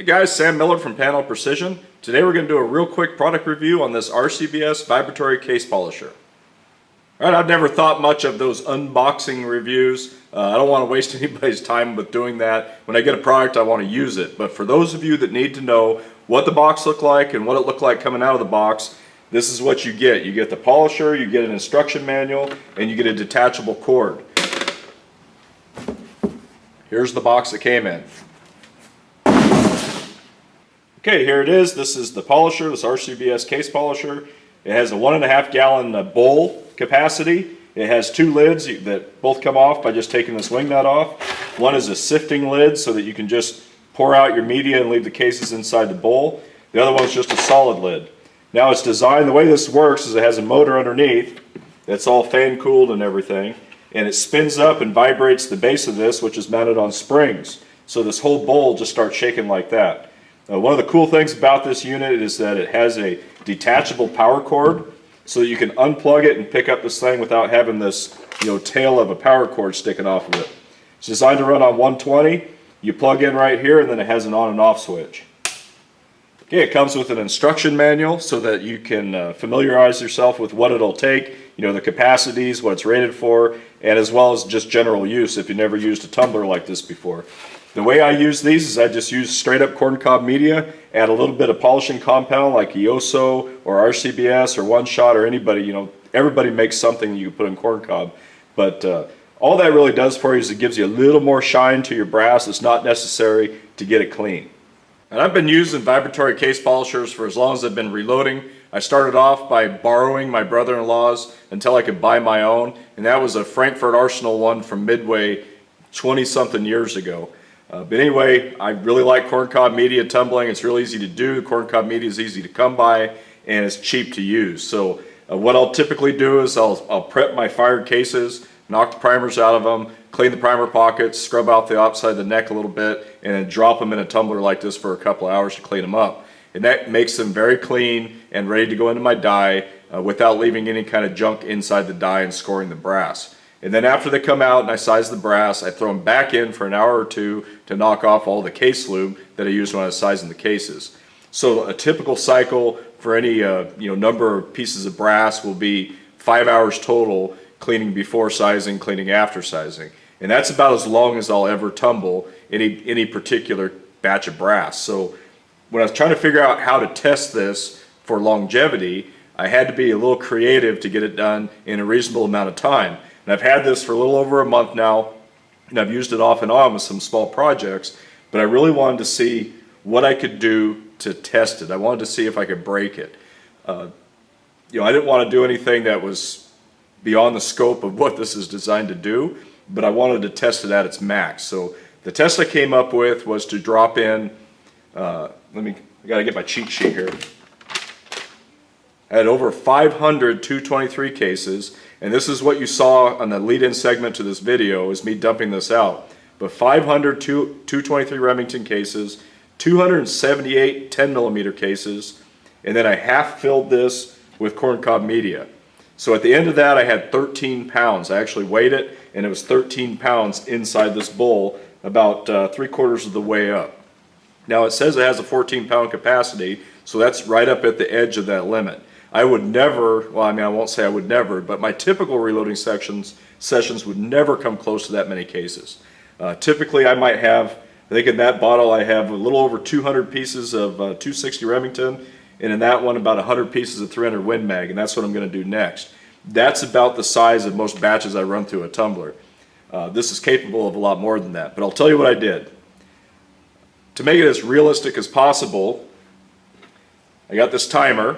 Hey guys, Sam Miller from Panel Precision. Today we're going to do a real quick product review on this RCBS Vibratory Case Polisher. Alright, I've never thought much of those unboxing reviews. I don't want to waste anybody's time with doing that. When I get a product, I want to use it. But for those of you that need to know what the box looked like and what it looked like coming out of the box, this is what you get. You get the polisher, you get an instruction manual, and you get a detachable cord. Here's the box that came in. Okay, here it is. This is the polisher, this RCBS case polisher. It has a 1.5 gallon bowl capacity. It has two lids that both come off by just taking this wing nut off. One is a sifting lid so that you can just pour out your media and leave the cases inside the bowl. The other one is just a solid lid. Now it's designed, the way this works is it has a motor underneath that's all fan cooled and everything, and it spins up and vibrates the base of this, which is mounted on springs. So this whole bowl just starts shaking like that. One of the cool things about this unit is that it has a detachable power cord so that you can unplug it and pick up this thing without having this tail of a power cord sticking off of it. It's designed to run on 120. You plug in right here and then it has an on and off switch. Okay, it comes with an instruction manual so that you can familiarize yourself with what it'll take, the capacities, what it's rated for, and as well as just general use if you never used a tumbler like this before. The way I use these is I just use straight up corncob media, add a little bit of polishing compound like Ioso or RCBS or One Shot or anybody, everybody makes something you can put in corncob. But all that really does for you is it gives you a little more shine to your brass. It's not necessary to get it clean. And I've been using vibratory case polishers for as long as I've been reloading. I started off by borrowing my brother-in-law's until I could buy my own, and that was a Frankfurt Arsenal one from Midway 20-something years ago. But anyway, I really like corncob media tumbling. It's real easy to do. The corncob media is easy to come by and it's cheap to use. So what I'll typically do is I'll prep my fired cases, knock the primers out of them, clean the primer pockets, scrub out the outside of the neck a little bit, and then drop them in a tumbler like this for a couple of hours to clean them up. And that makes them very clean and ready to go into my die without leaving any kind of junk inside the die and scoring the brass. And then after they come out and I size the brass, I throw them back in for an hour or two to knock off all the case lube that I used when I was sizing the cases. So a typical cycle for any number of pieces of brass will be 5 hours total, cleaning before sizing, cleaning after sizing. And that's about as long as I'll ever tumble any particular batch of brass. So when I was trying to figure out how to test this for longevity, I had to be a little creative to get it done in a reasonable amount of time. And I've had this for a little over a month now, and I've used it off and on with some small projects, but I really wanted to see what I could do to test it. I wanted to see if I could break it. I didn't want to do anything that was beyond the scope of what this is designed to do, but I wanted to test it at its max. So the test I came up with was to drop in, I gotta get my cheat sheet here. I had over 500 223 cases, and this is what you saw on the lead-in segment to this video, is me dumping this out. But 500 223 Remington cases, 278 10mm cases, and then I half filled this with corncob media. So at the end of that I had 13 pounds. I actually weighed it, and it was 13 pounds inside this bowl, about 3/4 of the way up. Now it says it has a 14-pound capacity, so that's right up at the edge of that limit. I would never, I won't say I would never, but my typical reloading sessions would never come close to that many cases. Typically I might have, I think in that bottle I have a little over 200 pieces of 260 Remington, and in that one about 100 pieces of 300 Win Mag, and that's what I'm going to do next. That's about the size of most batches I run through a tumbler. This is capable of a lot more than that, but I'll tell you what I did. To make it as realistic as possible, I got this timer,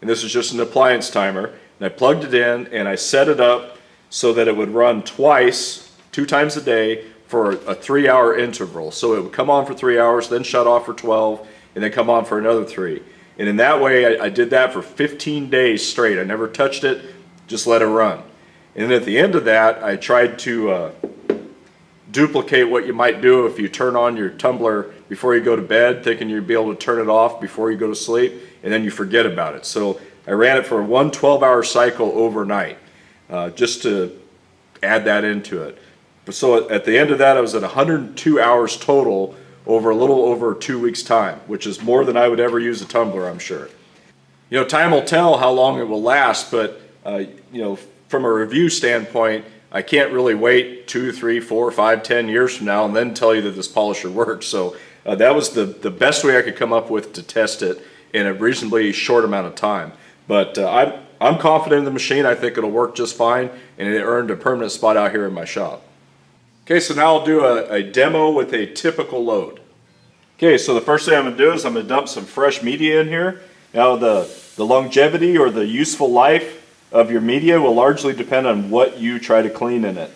and this is just an appliance timer, and I plugged it in and I set it up so that it would run two times a day for a 3-hour interval. So it would come on for 3 hours, then shut off for 12, and then come on for another 3. And in that way I did that for 15 days straight. I never touched it, just let it run. And then at the end of that I tried to duplicate what you might do if you turn on your tumbler before you go to bed, thinking you'd be able to turn it off before you go to sleep, and then you forget about it. So I ran it for one 12-hour cycle overnight, just to add that into it. So at the end of that I was at 102 hours total over a little over 2 weeks time, which is more than I would ever use a tumbler, I'm sure. You know, time will tell how long it will last, but you know, from a review standpoint, I can't really wait 2, 3, 4, 5, 10 years from now and then tell you that this polisher works. So that was the best way I could come up with to test it in a reasonably short amount of time. But I'm confident in the machine. I think it'll work just fine, and it earned a permanent spot out here in my shop. Okay, so now I'll do a demo with a typical load. Okay, so the first thing I'm going to do is I'm going to dump some fresh media in here. Now the longevity or the useful life of your media will largely depend on what you try to clean in it.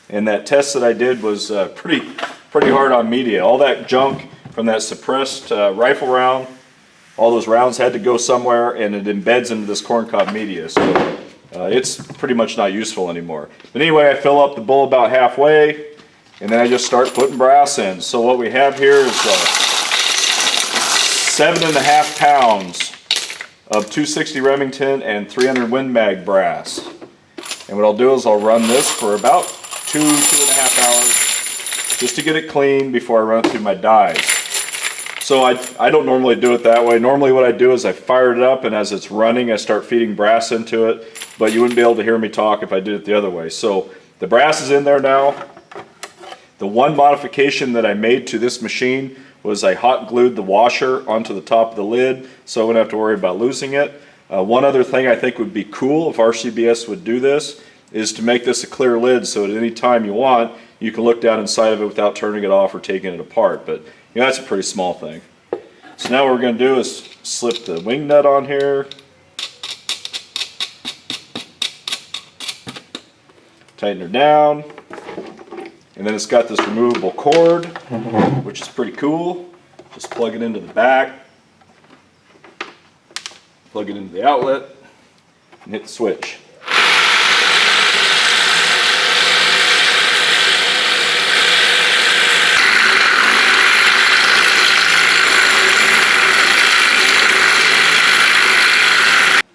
And that test that I did was pretty hard on media. All that junk from that suppressed rifle round, all those rounds had to go somewhere, and it embeds into this corncob media. So it's pretty much not useful anymore. But anyway, I fill up the bowl about halfway, and then I just start putting brass in. So what we have here is 7.5 pounds of 260 Remington and 300 Win Mag brass. And what I'll do is I'll run this for about 2.5 hours just to get it clean before I run it through my dies. So I don't normally do it that way. Normally what I do is I fire it up, and as it's running I start feeding brass into it, but you wouldn't be able to hear me talk if I did it the other way. So the brass is in there now. The one modification that I made to this machine was I hot glued the washer onto the top of the lid so I wouldn't have to worry about losing it. One other thing I think would be cool if RCBS would do this is to make this a clear lid, so at any time you want you can look down inside of it without turning it off or taking it apart. But you know, that's a pretty small thing. So now what we're going to do is slip the wing nut on here, tighten her down, and then it's got this removable cord, which is pretty cool. Just plug it into the back, plug it into the outlet, and hit the switch.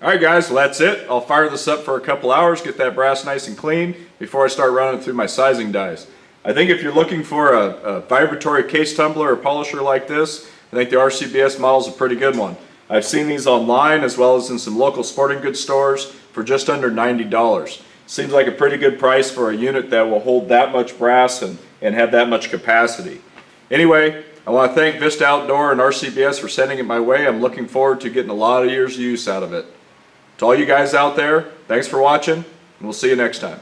Alright guys, well that's it. I'll fire this up for a couple hours, get that brass nice and clean before I start running through my sizing dies. I think if you're looking for a vibratory case tumbler or polisher like this, I think the RCBS model is a pretty good one. I've seen these online as well as in some local sporting goods stores for just under $90. Seems like a pretty good price for a unit that will hold that much brass and have that much capacity. Anyway, I want to thank Vista Outdoor and RCBS for sending it my way. I'm looking forward to getting a lot of years of use out of it. To all you guys out there, thanks for watching, and we'll see you next time.